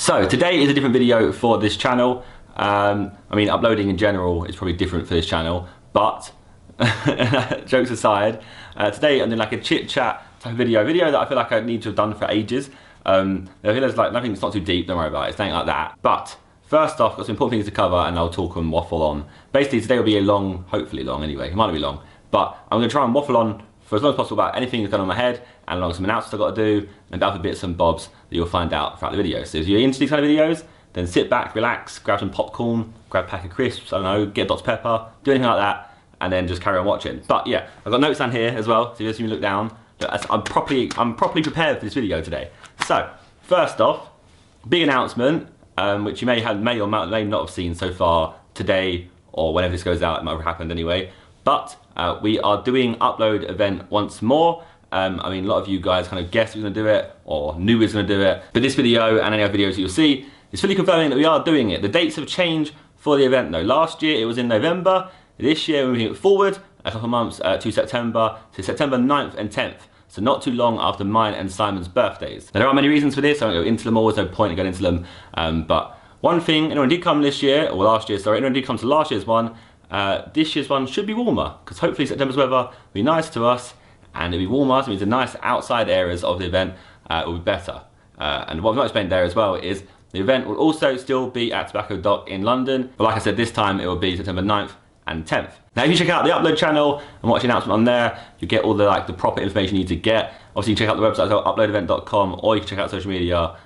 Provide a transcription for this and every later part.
So today is a different video for this channel. I mean, uploading in general is probably different for this channel, but jokes aside, today I'm doing like a chit chat type of video that I feel like I need to have done for ages. I feel there's like nothing, it's not too deep, don't worry about it, it's nothing like that. But first off, got some important things to cover and I'll talk and waffle on. Basically today will be a long, hopefully long anyway, it might not be long, but I'm gonna try and waffle on for as long as possible about anything that's going on in my head, and along some announcements I've got to do, and about the bits and bobs that you'll find out throughout the video. So if you're into these kind of videos, then sit back, relax, grab some popcorn, grab a pack of crisps, I don't know, get Dr. Pepper, do anything like that, and then just carry on watching. But yeah, I've got notes down here as well, so if you see me look down, I'm properly prepared for this video today. So, first off, big announcement, which you may or may not have seen so far today, or whenever this goes out, it might have happened anyway. But we are doing Upload event once more. I mean, a lot of you guys kind of guessed who's going to do it, or knew who's going to do it. But this video and any other videos you'll see is fully confirming that we are doing it. The dates have changed for the event though. Last year it was in November. This year we're moving it forward a couple of months to September 9th and 10th. So not too long after mine and Simon's birthdays. Now there are many reasons for this. I won't go into them all. There's no point in going into them. But one thing, anyone did come this year, or last year, sorry, anyone did come to last year's one. This year's one should be warmer, because hopefully September's weather will be nice to us, and it'll be warmer, so it means the nice outside areas of the event will be better. And what I've not explained there as well is the event will also still be at Tobacco Dock in London, but like I said, this time it will be September 9th and 10th. Now if you check out the Upload channel and watch the announcement on there, you get all the the proper information you need to get. Obviously you can check out the website as well, uploadevent.com, or you can check out social media,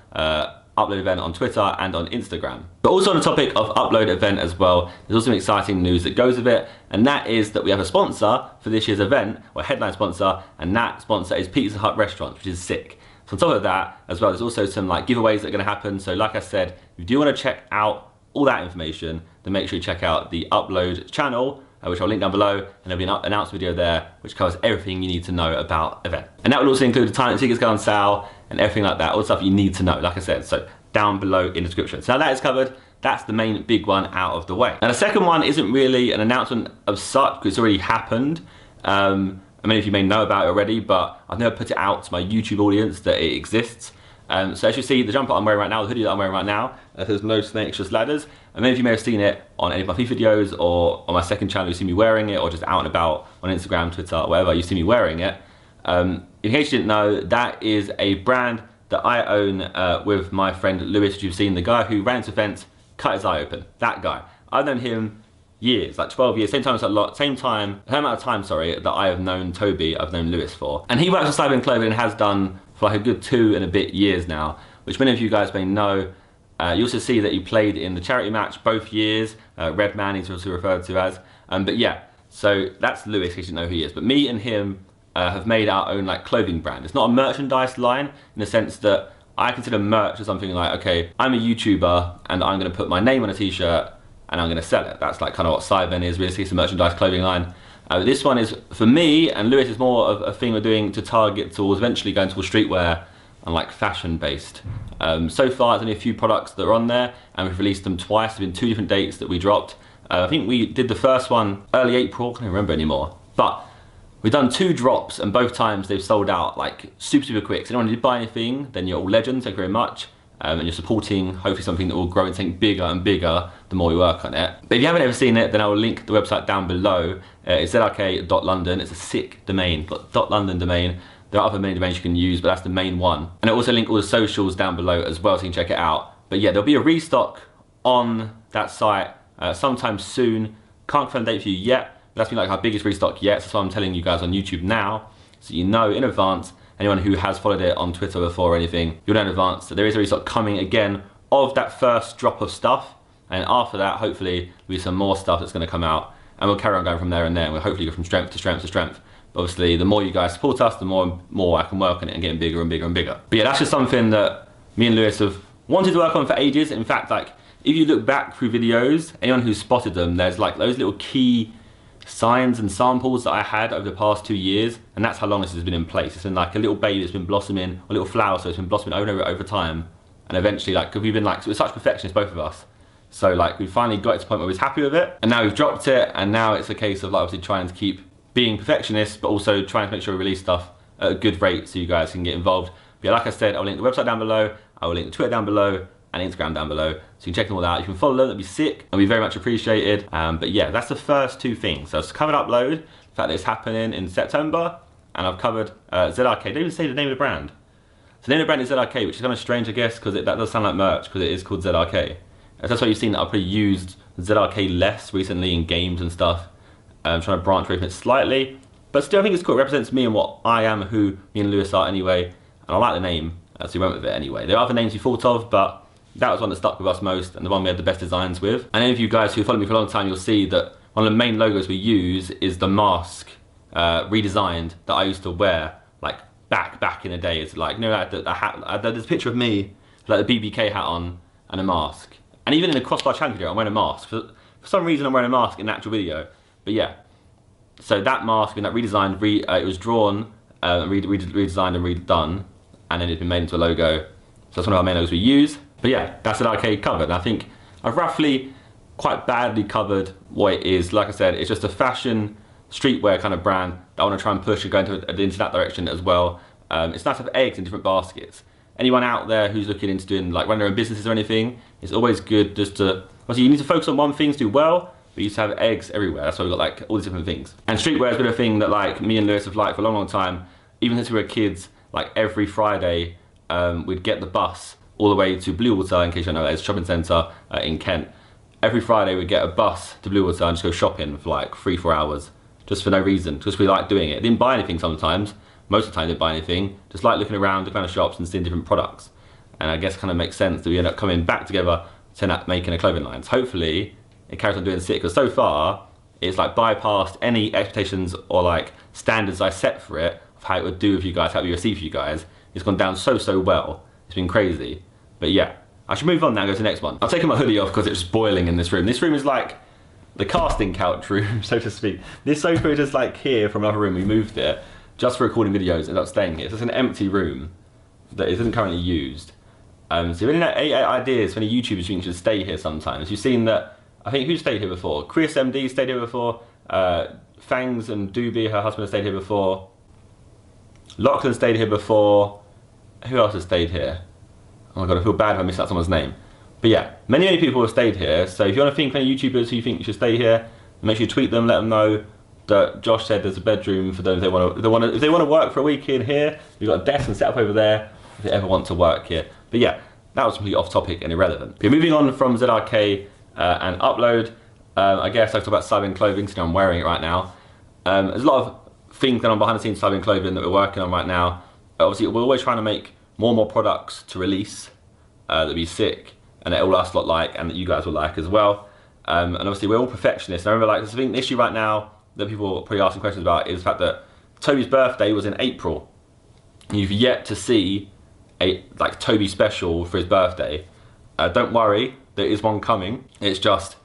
Upload Event on Twitter and on Instagram. But also on the topic of Upload Event as well, there's also some exciting news that goes with it, and that is that we have a sponsor for this year's event, or a headline sponsor, and that sponsor is Pizza Hut Restaurants, which is sick. So on top of that as well, there's also some giveaways that are going to happen. So like I said, if you do want to check out all that information, then make sure you check out the Upload channel, which I'll link down below, and there'll be an announcement video there which covers everything you need to know about event. And that will also include the time that tickets go on sale and everything like that, all the stuff you need to know, like I said, so down below in the description. So now that is covered, that's the main big one out of the way. Now the second one isn't really an announcement of such, because it's already happened. Many of you may know about it already, but I've never put it out to my YouTube audience that it exists. So as you see, the jumper I'm wearing right now, the hoodie that I'm wearing right now, there's no snakes, just ladders. And many of you may have seen it on any of my FIFA videos, or on my second channel, you see me wearing it, or just out and about on Instagram, Twitter, wherever, you see me wearing it. In case you didn't know, that is a brand that I own with my friend Lewis, which you've seen, the guy who ran into fence, cut his eye open, that guy. I've known him years, like 12 years, same amount of time, sorry, that I have known Toby, I've known Lewis for. And he works for Cyber Clothing and has done for like a good 2 and a bit years now, which many of you guys may know. You also see that he played in the charity match both years, Red Man he's also referred to as. But yeah, so that's Lewis, in case you know who he is. But me and him have made our own clothing brand. It's not a merchandise line in the sense that I consider merch as something like, okay, I'm a YouTuber and I'm gonna put my name on a t-shirt and I'm gonna sell it. That's kind of what Cyben is, really. It's a merchandise clothing line. This one is, for me, and Lewis, is more of a thing we're doing to target towards eventually going towards streetwear and fashion based. So far, there's only a few products that are on there, and we've released them twice. There's been 2 different dates that we dropped. I think we did the first one early April, I can't remember anymore. But we've done 2 drops, and both times they've sold out super quick. So anyone who did buy anything, then you're all legends, thank you very much. And you're supporting hopefully something that will grow and something bigger and bigger the more we work on it. But if you haven't ever seen it, then I will link the website down below. It's zerkaa.london. It's a sick domain, .london domain. There are other many domains you can use, but that's the main one. And I also link all the socials down below as well, so you can check it out. But yeah, there'll be a restock on that site sometime soon. Can't confirm the date for you yet, but that's been our biggest restock yet. So that's why I'm telling you guys on YouTube now, so you know in advance. Anyone who has followed it on Twitter before or anything, you'll know in advance that there is a restock coming again of that first drop of stuff. And after that, hopefully, there'll be some more stuff that's going to come out. And we'll carry on going from there and there. And we'll hopefully go from strength to strength to strength. But obviously, the more you guys support us, the more I can work on it and getting bigger and bigger and bigger. But yeah, that's just something that me and Lewis have wanted to work on for ages. In fact, if you look back through videos, anyone who's spotted them, there's those little key signs and samples that I had over the past 2 years, and that's how long this has been in place. It's been a little baby that's been blossoming, a little flower, so it's been blossoming over time, and eventually because we've been we're such perfectionists, both of us, so we finally got to the point where we was happy with it, and now we've dropped it, and now it's a case of obviously trying to keep being perfectionists, but also trying to make sure we release stuff at a good rate so you guys can get involved. But yeah, like I said, I'll link the website down below, I will link the Twitter down below, and Instagram down below. So you can check them all out. You can follow them, that'd be sick. It'll be very much appreciated. But yeah, that's the first two things. So I've covered upload, the fact that it's happening in September, and I've covered Zerkaa. Don't even say the name of the brand. So the name of the brand is Zerkaa, which is kind of strange, I guess, because that does sound like merch, because it is called Zerkaa. That's why you've seen that I've probably used Zerkaa less recently in games and stuff. I'm trying to branch away from it slightly. But still, I think it's cool. It represents me and what I am, who me and Lewis are anyway. And I like the name, so we went with it anyway. There are other names we thought of, but that was one that stuck with us most and the one we had the best designs with. And any of you guys who follow me for a long time, you'll see that one of the main logos we use is the mask redesigned that I used to wear like back in the day. It's like, you know, like the hat, there's a picture of me with like the BBK hat on and a mask. And even in the Crossbar Challenge video, I'm wearing a mask. For some reason, I'm wearing a mask in the actual video. But yeah, so that mask and that redesigned, it was drawn, redesigned and redone, and then it's been made into a logo. So that's one of our main logos we use. But yeah, that's an arcade covered. And I think I've roughly quite badly covered what it is. Like I said, it's just a fashion, streetwear kind of brand that I want to try and push and go into that direction as well. It's nice to have eggs in different baskets. Anyone out there who's looking into doing, like, running their own businesses or anything, it's always good just to, obviously you need to focus on one thing to do well, but you used to have eggs everywhere. That's why we've got like all these different things. And streetwear has been a thing that like me and Lewis have liked for a long time. Even since we were kids, like every Friday, we'd get the bus all the way to Bluewater, in case you don't know, it's a shopping centre in Kent. Every Friday we'd get a bus to Bluewater and just go shopping for like 3-4 hours, just for no reason, just we like doing it. Didn't buy anything sometimes, most of the time didn't buy anything, just like looking around the shops and seeing different products. And I guess kind of makes sense that we end up coming back together to end up making a clothing line. So hopefully it carries on doing sick, because so far it's like bypassed any expectations or like standards I set for it of how it would do with you guys, how it would receive for you guys. It's gone down so well. It's been crazy. But yeah, I should move on now and go to the next one. I've taken my hoodie off because it's just boiling in this room. This room is like the casting couch room, so to speak. This sofa is just like here from another room. We moved it just for recording videos and not staying here. So it's an empty room that isn't currently used. So if you have any ideas for any YouTubers you think should stay here sometimes. You've seen that, I think, who stayed here before? Chris MD stayed here before. Fangs and Doobie, her husband, have stayed here before. Lachlan stayed here before. Who else has stayed here? Oh my god, I feel bad if I missed out someone's name. But yeah, many people have stayed here. So if you want to think of any YouTubers who you think should stay here, make sure you tweet them, let them know that Josh said there's a bedroom for them if they want to work for a week in here. We've got a desk and set up over there if they ever want to work here. But yeah, that was completely off topic and irrelevant. But moving on from Zerkaa and upload, I guess I talk about Cyber clothing, so I'm wearing it right now. There's a lot of things going on behind the scenes Cyber clothing that we're working on right now. Obviously, we're always trying to make more and more products to release that'll be sick and that all us lot like and that you guys will like as well. And obviously, we're all perfectionists. And I remember, like, the thing, the issue right now that people are probably asking questions about is the fact that Toby's birthday was in April. You've yet to see a like Toby special for his birthday. Don't worry, there is one coming. It's just,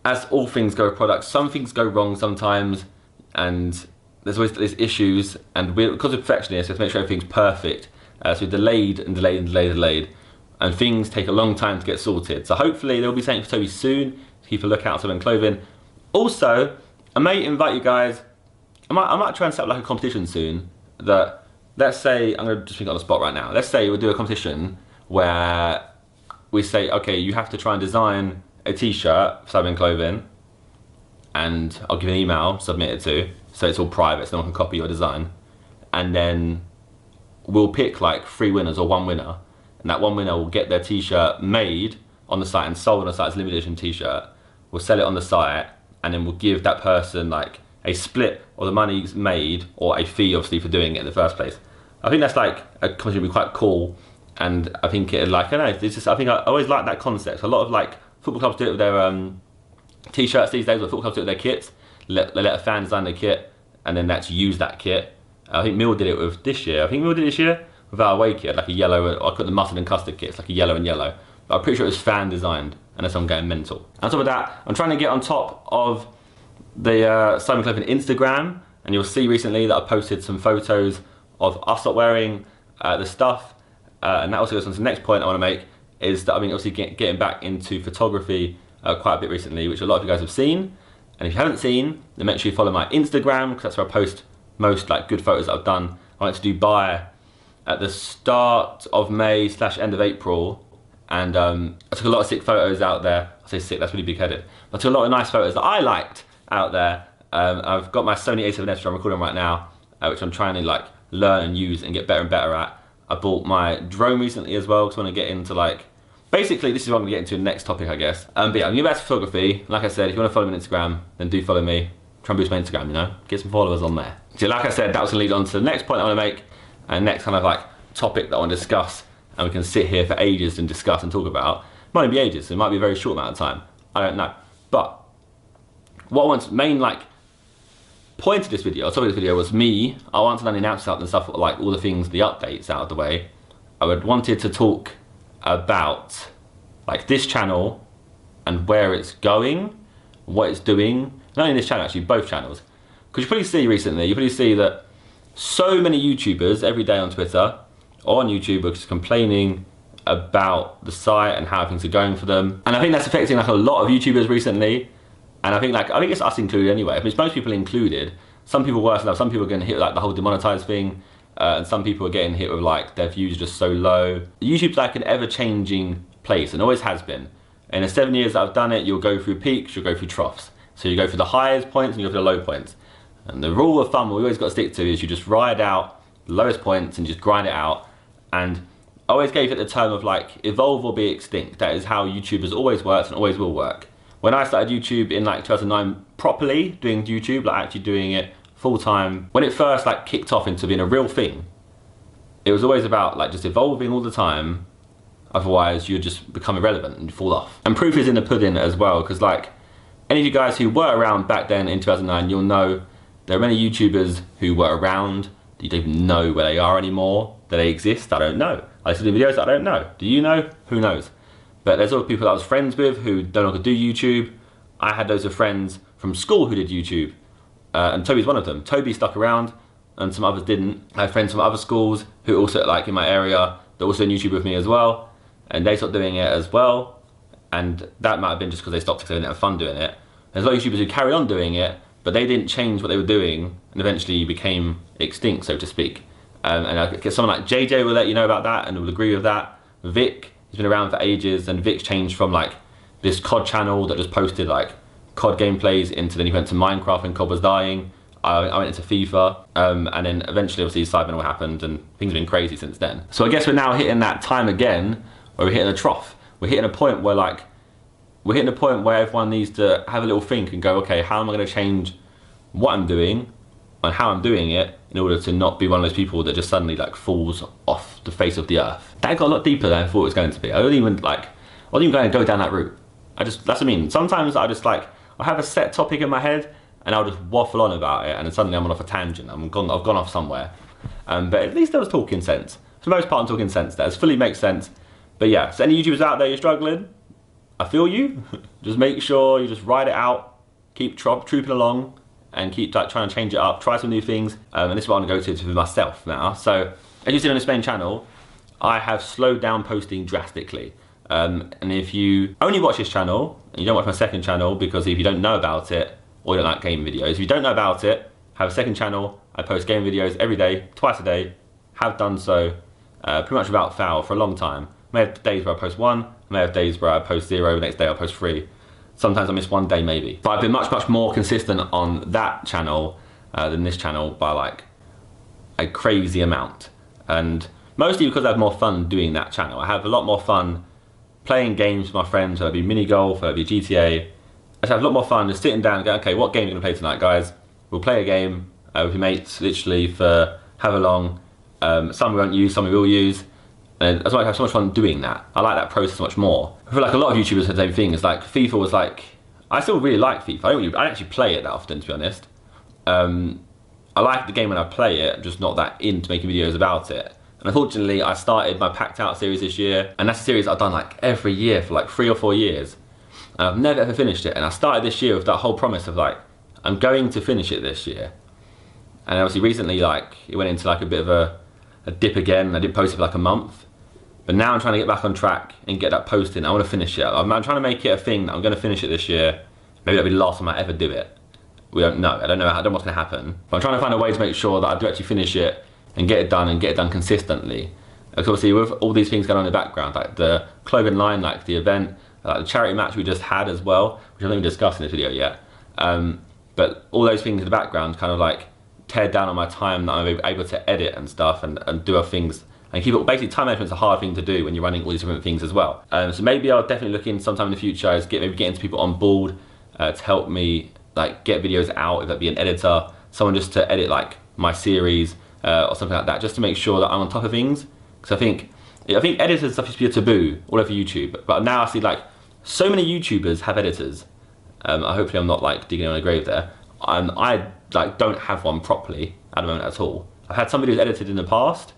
as all things go with products, some things go wrong sometimes, and there's always issues, and because we're perfectionists, we have to make sure everything's perfect. So we're delayed, and things take a long time to get sorted. So hopefully there will be something for Toby soon. Keep a lookout for Cyber clothing. Also, I may invite you guys. I might try and set up like a competition soon. That, let's say, I'm gonna just think on the spot right now. Let's say we'll do a competition where we say, okay, you have to try and design a t-shirt for Cyber clothing, and I'll give you an email, submit it to, so it's all private, so no one can copy your design. And then we'll pick like 3 winners or 1 winner, and that 1 winner will get their t-shirt made on the site and sold on the site as a limited edition t-shirt. We'll sell it on the site, and then we'll give that person like a split of the money's made, or a fee obviously for doing it in the first place. I think that's like a competition would be quite cool, and I think it, like, I don't know, it's just, I think I always like that concept. A lot of like football clubs do it with their t-shirts these days, or football clubs do it with their kits. They let a fan design their kit, and then that's use that kit. I think Mill did it with this year. I think Mill did it this year with our away kit, like a yellow. I got the mustard and custard kits, like a yellow and yellow. But I'm pretty sure it was fan designed, unless I'm getting mental. On top of that, I'm trying to get on top of the Cyber clothing Instagram, and you'll see recently that I posted some photos of us not wearing the stuff, and that also goes on to the next point I want to make, is that I've been obviously getting back into photography quite a bit recently, which a lot of you guys have seen. And if you haven't seen, then make sure you follow my Instagram, because that's where I post most like good photos that I've done. I went to Dubai at the start of May / end of April, and I took a lot of sick photos out there. I say sick, that's really big-headed. I took a lot of nice photos that I liked out there. I've got my Sony a7S, which I'm recording right now, which I'm trying to like learn and use and get better and better at. I bought my drone recently as well, because I want to get into like, basically this is what I'm going to get into the next topic, I guess. But yeah, I'm new back to photography. Like I said, if you want to follow me on Instagram, then do follow me. Try and boost my Instagram, you know, get some followers on there. So like I said, that was going to lead on to the next point I want to make, and next kind of like topic that I want to discuss, and we can sit here for ages and discuss and talk about. It might not be ages, it might be a very short amount of time, I don't know. But what I want, main like point of this video, topic of this video was me. I wanted to announce out and stuff, like all the things, the updates out of the way. I would wanted to talk about like this channel and where it's going, what it's doing. Not only this channel, actually, both channels. Because you probably see recently, you probably see that so many YouTubers every day on Twitter or on YouTube are just complaining about the site and how things are going for them. And I think that's affecting like a lot of YouTubers recently. And I think it's us included anyway. I mean, it's most people included. Some people worse than others. Some people are getting hit with like the whole demonetized thing. And some people are getting hit with like their views are just so low. YouTube's like an ever-changing place and always has been. In the 7 years that I've done it, you'll go through peaks, you'll go through troughs. So you go for the highest points and you go for the low points. And the rule of thumb we always got to stick to is you just ride out the lowest points and just grind it out. And I always gave it the term of like, evolve or be extinct. That is how YouTube has always worked and always will work. When I started YouTube in like 2009, properly doing YouTube, like actually doing it full time, when it first like kicked off into being a real thing, it was always about like just evolving all the time. Otherwise you just become irrelevant and you fall off. And proof is in the pudding as well, because like any of you guys who were around back then in 2009, you'll know there are many YouTubers who were around that you don't even know where they are anymore, that they exist. I don't know. I listen to videos I don't know. Do you know? Who knows? But there's all the people that I was friends with who no longer do YouTube. I had loads of friends from school who did YouTube, and Toby's one of them. Toby stuck around and some others didn't. I had friends from other schools who also like in my area that also did YouTube with me as well, and they stopped doing it as well. And that might have been just because they stopped because they didn't have fun doing it. There's a lot of YouTubers who carried on doing it, but they didn't change what they were doing and eventually became extinct, so to speak. And I guess someone like JJ will let you know about that and will agree with that. Vic, he's been around for ages, and Vic's changed from like this COD channel that just posted like COD gameplays into, then he went to Minecraft when COD was dying. I went into FIFA, and then eventually obviously Cyberpunk happened and things have been crazy since then. So I guess we're now hitting that time again where we're hitting a trough. We're hitting a point where like, everyone needs to have a little think and go, okay, how am I going to change what I'm doing and how I'm doing it in order to not be one of those people that just suddenly like falls off the face of the earth. That got a lot deeper than I thought it was going to be. I wasn't even going to go down that route. That's what I mean. Sometimes I just like, I have a set topic in my head and I'll just waffle on about it, and then suddenly I'm on off a tangent. I've gone off somewhere. But at least I was talking sense. For the most part I'm talking sense there. It fully makes sense. But yeah, so any YouTubers out there, you're struggling, I feel you. Just make sure you just ride it out, keep trooping along, and keep like, trying to change it up, try some new things. And this is what I'm going to go to for myself now. So, as you see on this main channel, I have slowed down posting drastically. And if you only watch this channel, and you don't watch my second channel, because if you don't know about it, or you don't like game videos, if you don't know about it, I have a second channel. I post game videos every day, twice a day, have done so pretty much without fail for a long time. I may have days where I post one, I may have days where I post 0, the next day I'll post 3. Sometimes I miss one day maybe. But I've been much more consistent on that channel than this channel by like a crazy amount. And mostly because I have more fun doing that channel. I have a lot more fun playing games with my friends, whether it be mini golf, whether it be GTA. I just have a lot more fun just sitting down and going, okay, what game are you gonna play tonight, guys? We'll play a game with your mates literally for however long. Some we won't use, some we will use. And I have so much fun doing that. I like that process much more. I feel like a lot of YouTubers have the same thing. It's like FIFA was like, I still really like FIFA. I don't actually play it that often, to be honest. I like the game when I play it, I'm just not that into making videos about it. And unfortunately, I started my Packed Out series this year, and that's a series I've done like every year for like 3 or 4 years. And I've never ever finished it. And I started this year with that whole promise of like, I'm going to finish it this year. And obviously recently, like, it went into like a bit of a dip again. I didn't post it for like a month. But now I'm trying to get back on track and get that posting. I want to finish it. I'm trying to make it a thing that I'm going to finish it this year. Maybe that'll be the last time I ever do it. We don't know. I don't know what's going to happen. But I'm trying to find a way to make sure that I do actually finish it and get it done consistently. Like obviously with all these things going on in the background, like the clothing line, like the event, like the charity match we just had as well, which I haven't even discussed in this video yet. But all those things in the background kind of like tear down on my time that I'm able to edit and stuff and do other things and keep it. Basically, time management's a hard thing to do when you're running all these different things as well. So maybe I'll definitely look in sometime in the future is maybe getting people on board to help me like get videos out, if that be an editor, someone just to edit like my series or something like that, just to make sure that I'm on top of things. Because I think editors stuff used to be a taboo all over YouTube, but now I see like so many YouTubers have editors. Hopefully I'm not like digging on a grave there. I like don't have one properly at the moment at all. I've had some videos edited in the past,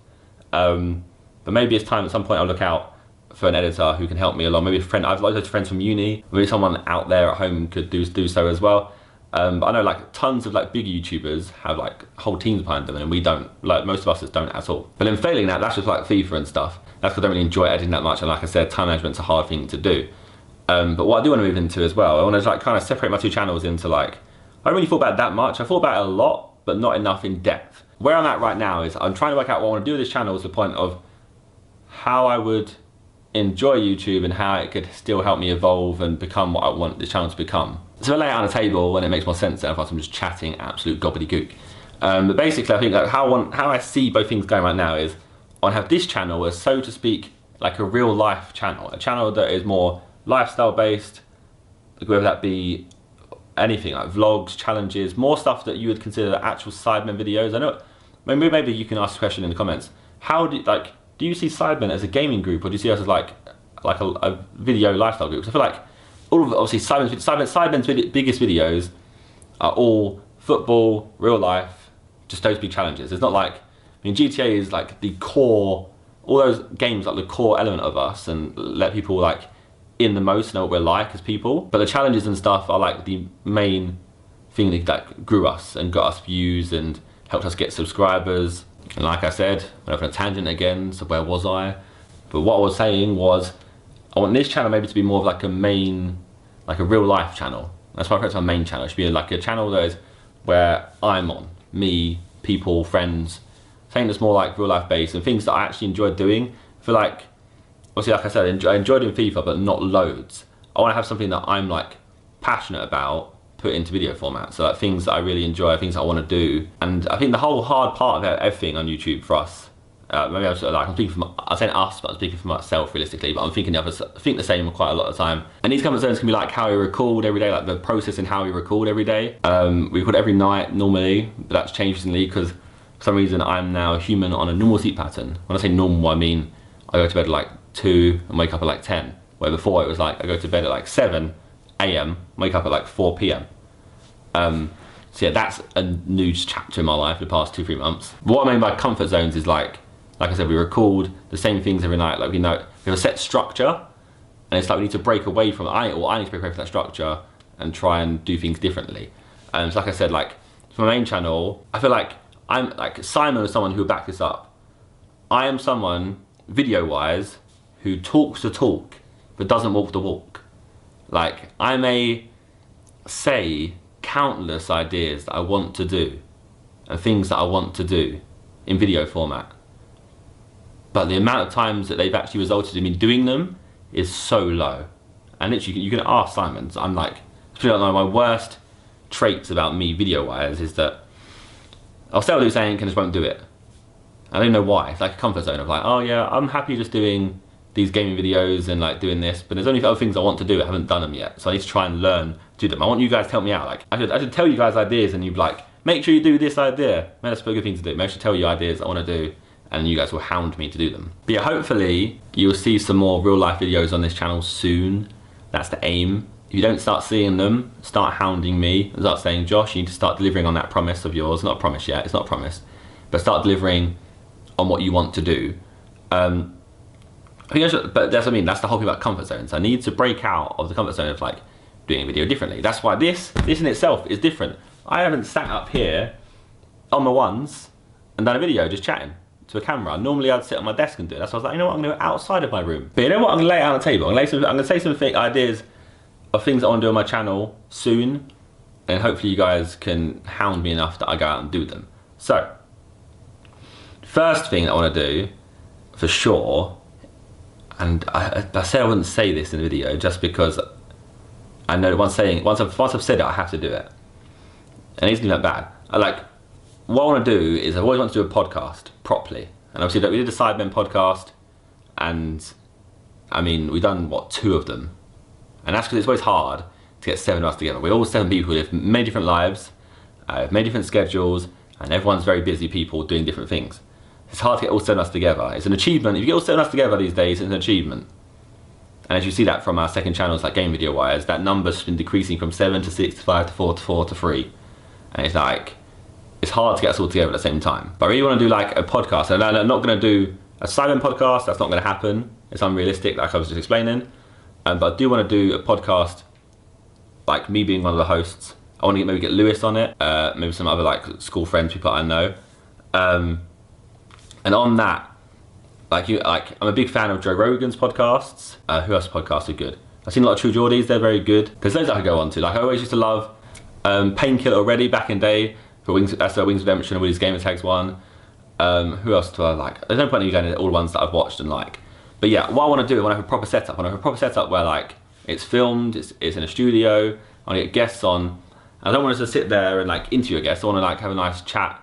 but maybe it's time at some point I'll look out for an editor who can help me along. Maybe a friend, I've loads of friends from uni, maybe someone out there at home could do so as well. But I know like tons of like big YouTubers have like whole teams behind them, and we don't, like most of us just don't at all. But then failing that, that's just like FIFA and stuff. That's because I don't really enjoy editing that much, and like I said, time management's a hard thing to do. But what I do want to move into as well, I want to like kind of separate my two channels into like, I don't really thought about it that much. I thought about it a lot, but not enough in depth. Where I'm at right now is I'm trying to work out what I want to do with this channel to the point of how I would enjoy YouTube and how it could still help me evolve and become what I want this channel to become. So I lay it on a table when it makes more sense than if I'm just chatting absolute gobbledygook. But basically I think like how I see both things going right now is I want to have this channel as, so to speak, like a real life channel. A channel that is more lifestyle based, whether that be anything like vlogs, challenges, more stuff that you would consider actual Sidemen videos. I know, maybe you can ask a question in the comments. How do you see Sidemen as a gaming group, or do you see us as like a video lifestyle group? Because I feel like all of obviously Sidemen's biggest videos are all football, real life, just those big challenges. It's not like, I mean, GTA is like the core, all those games like the core element of us and let people like in the most know what we're like as people. But the challenges and stuff are like the main thing that grew us and got us views and helped us get subscribers. And like I said, went off on a tangent again, so where was I? But what I was saying was, I want this channel maybe to be more of like a main, like a real life channel. That's why I put it on my main channel. It should be like a channel that is where I'm on, me, people, friends, something that's more like real life based and things that I actually enjoy doing. I feel like, obviously like I said, I enjoy doing FIFA, but not loads. I want to have something that I'm like passionate about, put into video format. So like things that I really enjoy, things that I want to do. And I think the whole hard part of everything on YouTube for us, maybe I'm speaking for I'm saying us, but I'm speaking for myself realistically, but I'm thinking the others, I think the same quite a lot of the time. And these comfort zones can be like how we record every day, like the process in how we record every day. We record every night normally, but that's changed recently because for some reason I'm now human on a normal sleep pattern. When I say normal, I mean I go to bed at like 2 and wake up at like 10. Where before it was like I go to bed at like 7 AM, wake up at like 4 PM. So yeah, that's a new chapter in my life the past 2-3 months. But what I mean by comfort zones is like I said, we record the same things every night. Like we know we have a set structure, and it's like we need to break away from I need to break away from that structure and try and do things differently. So like I said, like for my main channel, I feel like I'm like Simon is someone who will back this up. I am someone video-wise who talks the talk but doesn't walk the walk. Like I may say countless ideas that I want to do and things that I want to do in video format, but the amount of times that they've actually resulted in me doing them is so low. And literally, you can ask Simon, I'm like, my worst traits about me video-wise is that I'll say I'll do something and just won't do it. I don't know why. It's like a comfort zone of like, oh yeah, I'm happy just doing these gaming videos and like doing this, but there's only other things I want to do, I haven't done them yet. So I need to try and learn to do them. I want you guys to help me out. Like I should tell you guys ideas and you'd be like, make sure you do this idea. Maybe that's a good thing to do. Maybe I should tell you ideas I want to do and you guys will hound me to do them. But yeah, hopefully you'll see some more real life videos on this channel soon. That's the aim. If you don't start seeing them, start hounding me and start saying, Josh, you need to start delivering on that promise of yours. Not a promise yet, it's not a promise, but start delivering on what you want to do. But that's what I mean, that's the whole thing about comfort zones. I need to break out of the comfort zone of like doing a video differently. That's why this in itself is different. I haven't sat up here on my ones and done a video just chatting to a camera. Normally I'd sit on my desk and do it. That's why I was like, you know what, I'm gonna go outside of my room. But you know what, I'm gonna lay it out on the table. I'm gonna say some ideas of things I wanna do on my channel soon, and hopefully you guys can hound me enough that I go out and do them. So, first thing I wanna do, for sure, and I said I wouldn't say this in the video just because I know that once I've said it, I have to do it. And it isn't that bad. What I want to do is I've always wanted to do a podcast properly. And obviously we did the Sidemen podcast, and I mean, we've done, what, 2 of them. And that's because it's always hard to get 7 of us together. We're all 7 people who live many different lives, many different schedules, and everyone's very busy people doing different things. It's hard to get all 7 of us together. It's an achievement. If you get all 7 of us together these days, it's an achievement. And as you see that from our second channels, like game video wise, that number's been decreasing from 7 to 6 to 5 to 4 to 4 to 3. And it's like, it's hard to get us all together at the same time. But I really want to do like a podcast. And I'm not going to do a Sidemen podcast. That's not going to happen. It's unrealistic, like I was just explaining. But I do want to do a podcast, like me being one of the hosts. I want to maybe get Lewis on it, maybe some other like school friends, people I know. And on that, I'm a big fan of Joe Rogan's podcasts. Who else podcasts are good? I've seen a lot of True Geordies. They're very good. There's those that I go on to. Like I always used to love Painkiller already back in day. For Wings, that's Wings Redemption and Willie's Gamer Tags one. Who else do I like? There's no point in you going into all the ones that I've watched and like. But yeah, what I want to do, I want to have a proper setup. I want to have a proper setup where like it's filmed, it's in a studio. I want to get guests on. I don't want us to sit there and like interview a guest. I want to like have a nice chat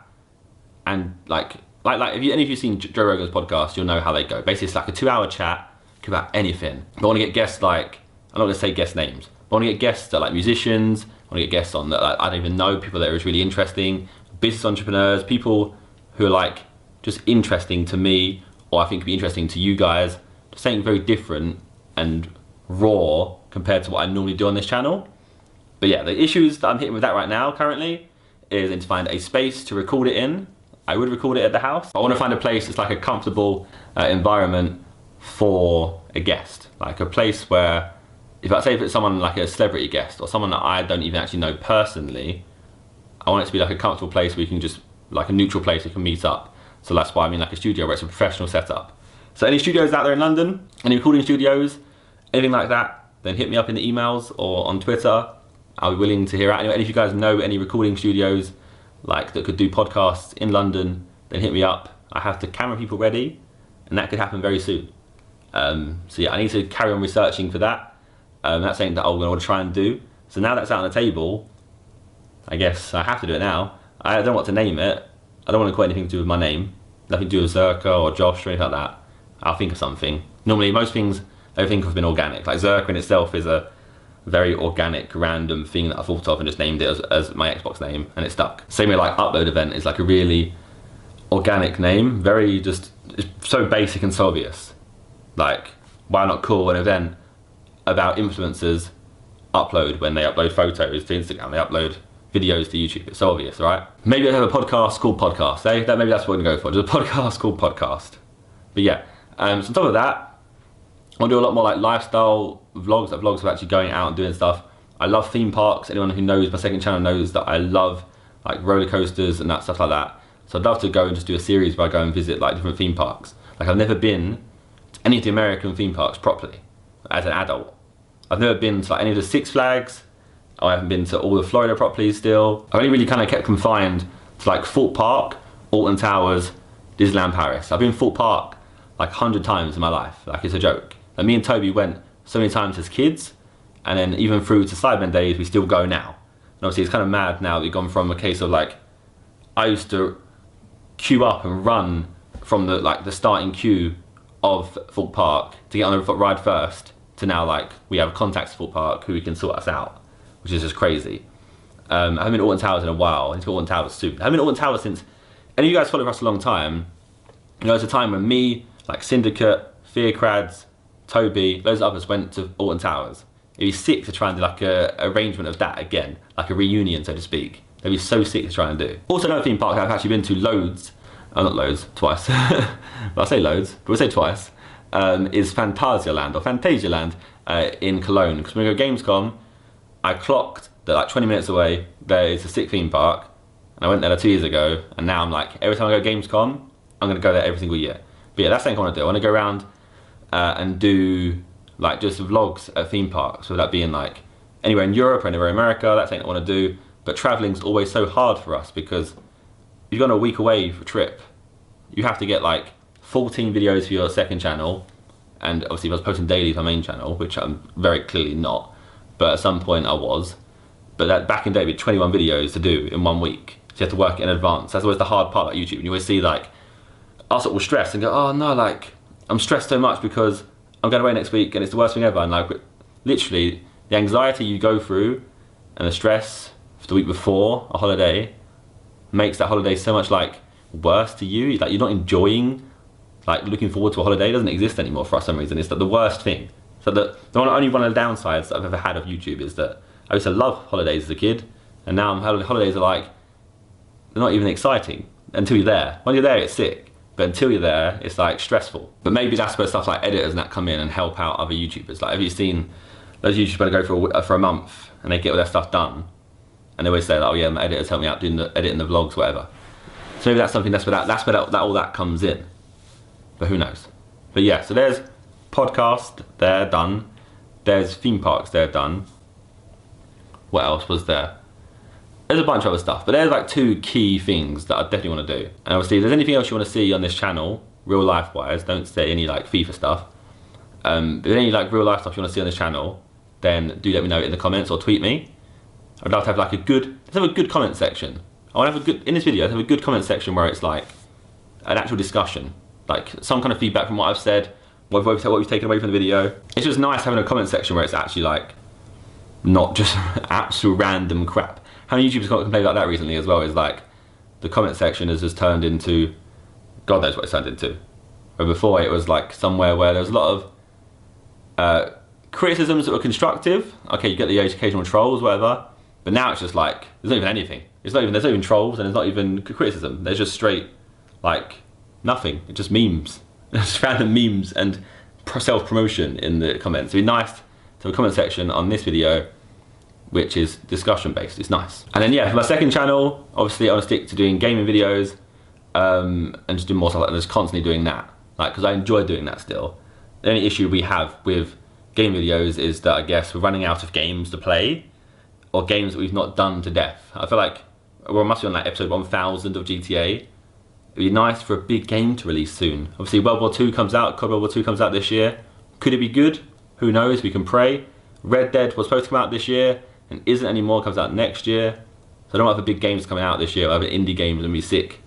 and like if any of you've seen Joe Rogan's podcast, you'll know how they go. Basically, it's like a 2-hour chat about anything. But I want to get guests like, I'm not going to say guest names. But I want to get guests that are like musicians. I want to get guests on that like, I don't even know, people that are really interesting, business entrepreneurs, people who are like just interesting to me, or I think could be interesting to you guys. Just something very different and raw compared to what I normally do on this channel. But yeah, the issues that I'm hitting with that right now currently is to find a space to record it in. I would record it at the house. I want to find a place that's like a comfortable environment for a guest. Like a place where, if it's someone like a celebrity guest or someone that I don't even actually know personally, I want it to be like a comfortable place where you can just, like a neutral place we can meet up. So that's why I mean like a studio where it's a professional setup. So any studios out there in London, any recording studios, anything like that, then hit me up in the emails or on Twitter. I'll be willing to hear out. And if you guys know any recording studios like that could do podcasts in London, then hit me up. I have the camera people ready, and that could happen very soon. So yeah, I need to carry on researching for that. That's something that I'm going to try and do. So now that's out on the table, I guess I have to do it now. I don't know what to name it. I don't want to call anything to do with my name. Nothing to do with Zerkaa or Josh or anything like that. I'll think of something. Normally most things I think have been organic. Like Zerkaa in itself is a very organic, random thing that I thought of and just named it as my Xbox name, and it stuck. Same way like Upload Event is like a really organic name, very just, it's so basic and so obvious. Like, why not call an event about influencers upload when they upload photos to Instagram, they upload videos to YouTube? It's so obvious, right? Maybe I have a podcast called Podcast, eh? Maybe that's what we're gonna go for, just a podcast called Podcast. But yeah, so on top of that, I want to do a lot more like lifestyle vlogs, like vlogs of actually going out and doing stuff. I love theme parks. Anyone who knows my second channel knows that I love like roller coasters and that stuff like that. So I'd love to go and just do a series where I go and visit like different theme parks. Like I've never been to any of the American theme parks properly as an adult. I've never been to like any of the Six Flags. I haven't been to all of Florida properly still. I've only really kind of kept confined to like Fort Park, Alton Towers, Disneyland Paris. I've been Fort Park like 100 times in my life. Like it's a joke. Like me and Toby went so many times as kids, and then even through to Sidemen days, we still go now. And obviously it's kind of mad now that we've gone from a case of like, I used to queue up and run from the starting queue of Fort Park to get on the ride first, to now like we have contacts at Fort Park who can sort us out, which is just crazy. I haven't been to Alton Towers in a while. I need to go to Alton Towers soon. I haven't been to Alton Towers since, and you guys followed us a long time. You know, there's a time when me, like Syndicate, Fearcrads, Toby, loads of others went to Alton Towers. It'd be sick to try and do like a arrangement of that again, like a reunion, so to speak. It'd be so sick to try and do. Also another theme park that I've actually been to loads, not loads, twice, but I say loads, but we'll say twice, is Phantasialand or Phantasialand in Cologne. Because when we go Gamescom, I clocked that like 20 minutes away, there is a sick theme park, and I went there 2 years ago, and now I'm like, every time I go Gamescom, I'm gonna go there every single year. But yeah, that's something I wanna do. I wanna go around and do like just vlogs at theme parks, without being like anywhere in Europe or anywhere in America. That's something I want to do. But traveling's always so hard for us, because if you've gone a week away for a trip, you have to get like 14 videos for your second channel, and obviously if I was posting daily for my main channel, which I'm very clearly not, but at some point I was, but that back in day with 21 videos to do in 1 week, so you have to work in advance. That's always the hard part about YouTube, and you always see like, us that will stress and go, oh no, like, I'm stressed so much because I'm going away next week and it's the worst thing ever, and like, literally, the anxiety you go through and the stress for the week before a holiday makes that holiday so much like worse to you. Like, you're not enjoying, like, looking forward to a holiday. It doesn't exist anymore for some reason. It's like the worst thing. So only one of the downsides that I've ever had of YouTube is that I used to love holidays as a kid, and now holidays are like, they're not even exciting until you're there. When you're there, it's sick, but until you're there, it's like stressful. But maybe that's where stuff like editors and that come in and help out other YouTubers. Like, have you seen those YouTubers go for a month and they get all their stuff done, and they always say like, oh yeah, my editors help me out editing the vlogs, whatever. So maybe that's something, that's where all that comes in. But who knows? But yeah, so there's podcast, they're done. There's theme parks, they're done. What else was there? There's a bunch of other stuff, but there's like 2 key things that I definitely want to do. And obviously, if there's anything else you want to see on this channel, real life wise, don't say any like FIFA stuff. If there's any like real life stuff you want to see on this channel, then do let me know in the comments or tweet me. I'd love to have like let's have a good comment section. I want to have in this video, let's have a good comment section where it's like an actual discussion, like some kind of feedback from what I've said, what we've taken away from the video. It's just nice having a comment section where it's actually like, not just absolute random crap. How many YouTubers got complained about that recently as well, is like, the comment section has just turned into, God knows what it's turned into. Where before it was like somewhere where there was a lot of criticisms that were constructive. Okay, you get the occasional trolls, whatever. But now it's just like, there's not even anything. There's not even trolls, and there's not even criticism. There's just straight, like, nothing. It's just memes. Just random memes and self-promotion in the comments. It'd be nice to have a comment section on this video which is discussion based. It's nice. And then yeah, for my second channel, obviously I want to stick to doing gaming videos and just do more stuff like that. Just constantly doing that, like, because I enjoy doing that still. The only issue we have with game videos is that I guess we're running out of games to play, or games that we've not done to death. I feel like we must be on like episode 1000 of GTA. It'd be nice for a big game to release soon. Obviously World War II comes out, COD World War II comes out this year. Could it be good? Who knows, we can pray. Red Dead was supposed to come out this year and isn't anymore, comes out next year. So I don't know if the big games coming out this year, or other indie games that will be sick.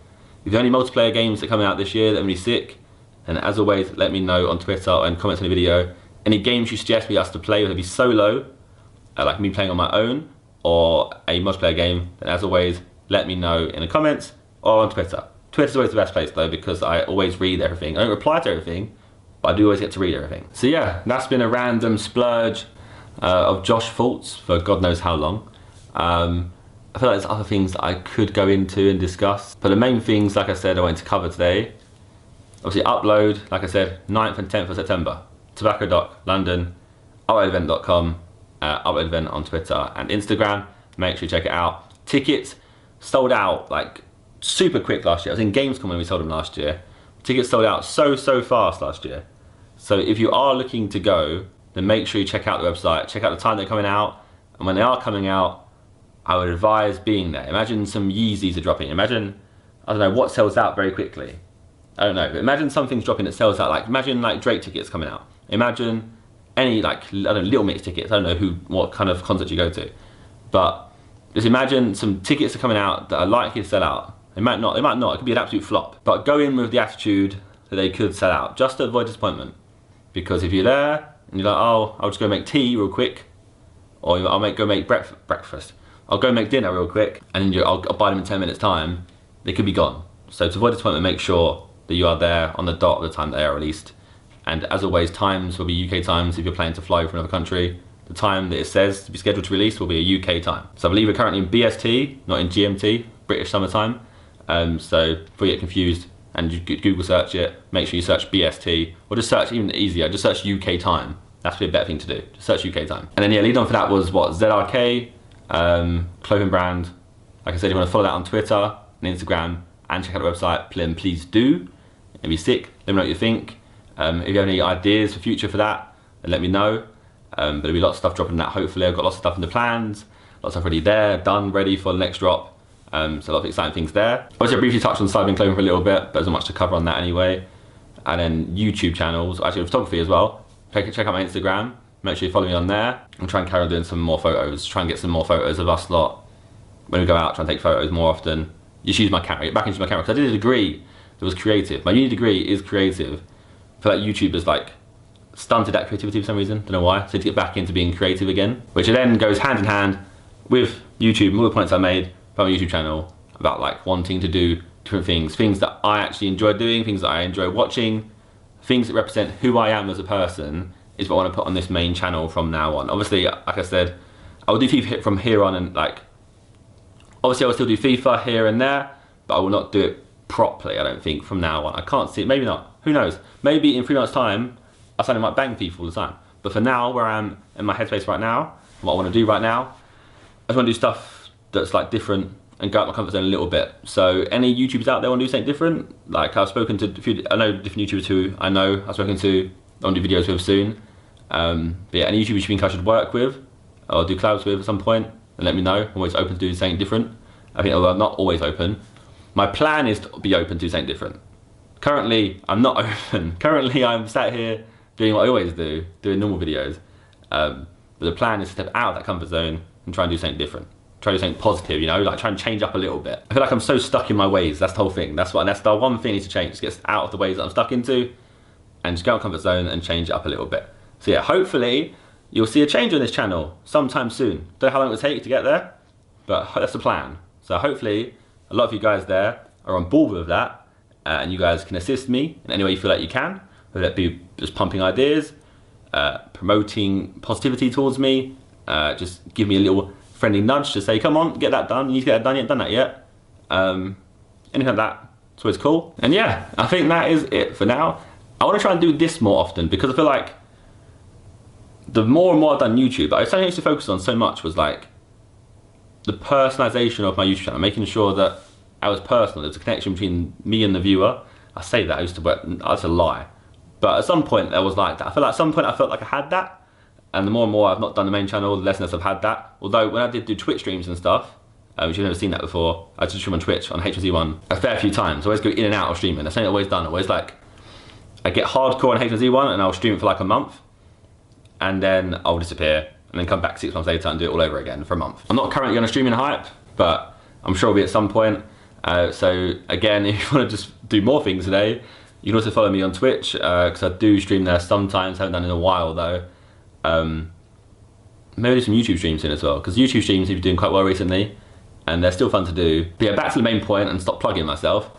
If there are any multiplayer games that are coming out this year that will be sick, then as always, let me know on Twitter and comments on the video. Any games you suggest me us to play, whether it be solo, like me playing on my own, or a multiplayer game, then as always, let me know in the comments or on Twitter. Twitter's always the best place though, because I always read everything. I don't reply to everything, but I do always get to read everything. So yeah, that's been a random splurge of Josh thoughts for God knows how long. I feel like there's other things that I could go into and discuss, but the main things, like I said, I wanted to cover today. Obviously upload, like I said, 9th and 10th of September. Tobacco Doc, London, uploadevent.com, upload event on Twitter and Instagram. Make sure you check it out. Tickets sold out like super quick last year. I was in Gamescom when we sold them last year. Tickets sold out so fast last year. So if you are looking to go, then make sure you check out the website, check out the time they're coming out, and when they are coming out, I would advise being there. Imagine some Yeezys are dropping. Imagine, I don't know, what sells out very quickly. I don't know, but imagine something's dropping that sells out. Like, imagine like Drake tickets coming out. Imagine any like, I don't know, Little Mix tickets. I don't know what kind of concert you go to. But just imagine some tickets are coming out that are likely to sell out. They might not, it could be an absolute flop. But go in with the attitude that they could sell out, just to avoid disappointment. Because if you're there, and you're like, oh, I'll just go make tea real quick, or I'll go make breakfast. I'll go make dinner real quick, and then I'll buy them in 10 minutes time, they could be gone. So to avoid disappointment, make sure that you are there on the dot of the time they are released. And as always, times will be UK times if you're planning to fly from another country. The time that it says to be scheduled to release will be a UK time. So I believe we're currently in BST, not in GMT, British summertime. So before you get confused and you Google search it, make sure you search BST, or just search, even easier, just search UK time. That's probably a better thing to do, just search UK time. And then yeah, lead on for that was what, Zerkaa, clothing brand. Like I said, you want to follow that on Twitter and Instagram and check out the website, then please do. It'd be sick, let me know what you think. If you have any ideas for future for that, then let me know. There'll be lots of stuff dropping that, hopefully. I've got lots of stuff in the plans, lots of stuff already there, done, ready for the next drop. So a lot of exciting things there. Obviously I briefly touched on cycling clothing for a little bit, but there's not much to cover on that anyway. and then YouTube channels, actually photography as well. Check out my Instagram, make sure you follow me on there. I'm trying to carry on doing some more photos, try and get some more photos of us lot. When we go out, try and take photos more often. Just use my camera, get back into my camera, because I did a degree that was creative. My uni degree is creative. I feel like YouTube is like stunted that creativity for some reason, don't know why. So to get back into being creative again, which then goes hand in hand with YouTube and all the points I made about my YouTube channel about like wanting to do different things that I actually enjoy doing, things that I enjoy watching, things that represent who I am as a person is what I want to put on this main channel from now on. Obviously, like I said, I will do FIFA from here on, and like, obviously I will still do FIFA here and there, but I will not do it properly, I don't think, from now on. I can't see it, maybe not, who knows. Maybe in 3 months time, I suddenly might bang FIFA all the time. But for now, where I am in my headspace right now, what I want to do right now, I just want to do stuff that's like different and go out my comfort zone a little bit. So any YouTubers out there want to do something different? Like I've spoken to a few, I know different YouTubers who I know I've spoken to, I want to do videos with soon. But yeah, any YouTubers you think I should work with or do collabs with at some point, then let me know. I'm always open to doing something different. I think, although I'm not always open, my plan is to be open to something different. Currently, I'm not open. Currently, I'm sat here doing what I always do, doing normal videos. But the plan is to step out of that comfort zone and try and do something different. Try to do something positive, you know, like try and change up a little bit. I feel like I'm so stuck in my ways, that's the whole thing. That's the one thing I need to change, to get out of the ways that I'm stuck into and just go out of the comfort zone and change it up a little bit. So yeah, hopefully you'll see a change on this channel sometime soon. Don't know how long it will take to get there, but that's the plan. So hopefully a lot of you guys there are on board with that, and you guys can assist me in any way you feel like you can, whether that be just pumping ideas, promoting positivity towards me, just give me a little friendly nudge to say, come on, get that done, you need to get that done, you haven't done that yet. Anything like that, it's always cool. And yeah, I think that is it for now. I want to try and do this more often, because I feel like the more and more I've done YouTube, something I used to focus on so much was like the personalization of my YouTube channel, making sure that I was personal, there's a connection between me and the viewer. I say that, I used to work, that's a lie. But at some point there was like that. I feel like at some point I felt like I had that, and the more and more I've not done the main channel, the less and less I've had that. Although when I did do Twitch streams and stuff, which you've never seen that before, I did stream on Twitch, on H1Z1, a fair few times. I always go in and out of streaming, that's something I've always done. Always like, I get hardcore on H1Z1 and I'll stream it for like a month, and then I'll disappear, and then come back 6 months later and do it all over again for a month. I'm not currently on a streaming hype, but I'm sure I'll be at some point. So again, if you want to just do more things today, you can also follow me on Twitch, because I do stream there sometimes, haven't done in a while though. Maybe do some YouTube streams soon as well, because YouTube streams have been doing quite well recently, and they're still fun to do. But yeah, back to the main point and stop plugging myself.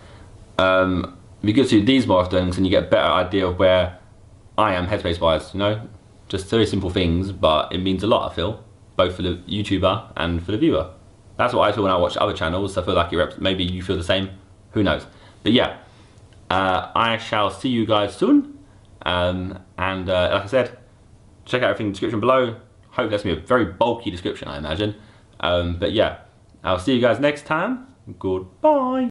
It'd be good to do these more often, and you get a better idea of where I am headspace wise, you know? Just very simple things, but it means a lot, I feel, both for the YouTuber and for the viewer. That's what I feel when I watch other channels. I feel like maybe you feel the same, who knows. But yeah, I shall see you guys soon. Like I said, check out everything in the description below. Hopefully that's going to be a very bulky description, I imagine. But yeah, I'll see you guys next time. Goodbye.